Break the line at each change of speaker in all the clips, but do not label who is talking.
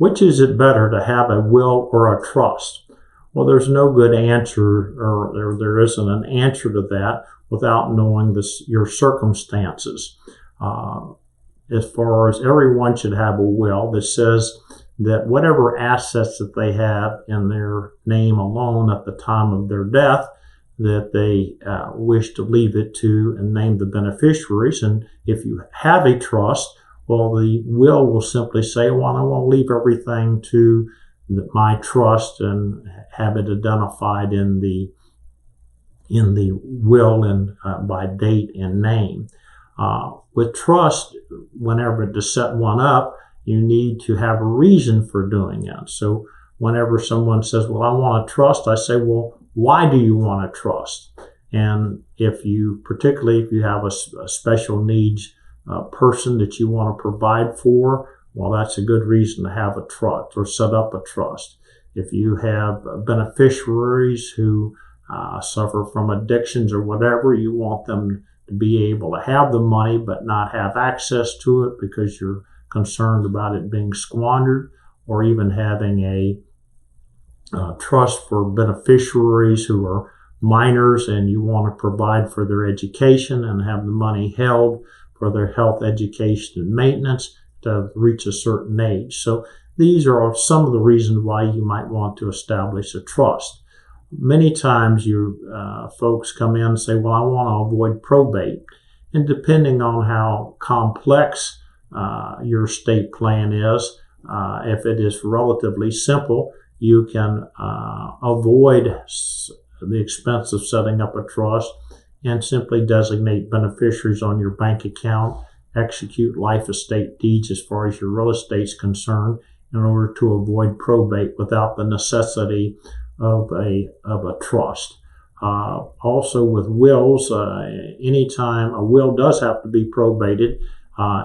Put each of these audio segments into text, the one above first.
which is it better, to have a will or a trust? Well, there's no good answer, or there isn't an answer to that without knowing your circumstances. As far as everyone should have a will that says that whatever assets that they have in their name alone at the time of their death, that they wish to leave it to and name the beneficiaries. And if you have a trust, well, the will simply say, well, I want to leave everything to my trust and have it identified in the will and by date and name. With trust, whenever to set one up, you need to have a reason for doing it. So whenever someone says, well, I want a trust, I say, well, why do you want a trust? And particularly if you have a special needs person that you want to provide for, well, that's a good reason to have a trust or set up a trust. If you have beneficiaries who suffer from addictions or whatever, you want them to be able to have the money but not have access to it because you're concerned about it being squandered, or even having a trust for beneficiaries who are minors and you want to provide for their education and have the money held for their health, education, and maintenance to reach a certain age. So these are some of the reasons why you might want to establish a trust. Many times folks come in and say, well, I want to avoid probate. And depending on how complex your estate plan is, if it is relatively simple, you can avoid the expense of setting up a trust and simply designate beneficiaries on your bank account, execute life estate deeds as far as your real estate is concerned, in order to avoid probate without the necessity of a trust. Also with wills, anytime a will does have to be probated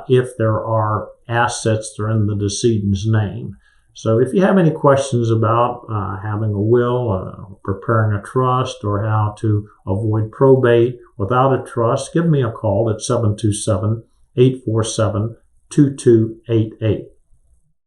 if there are assets that are in the decedent's name. So if you have any questions about having a will, preparing a trust, or how to avoid probate without a trust, give me a call at 727-847-2288.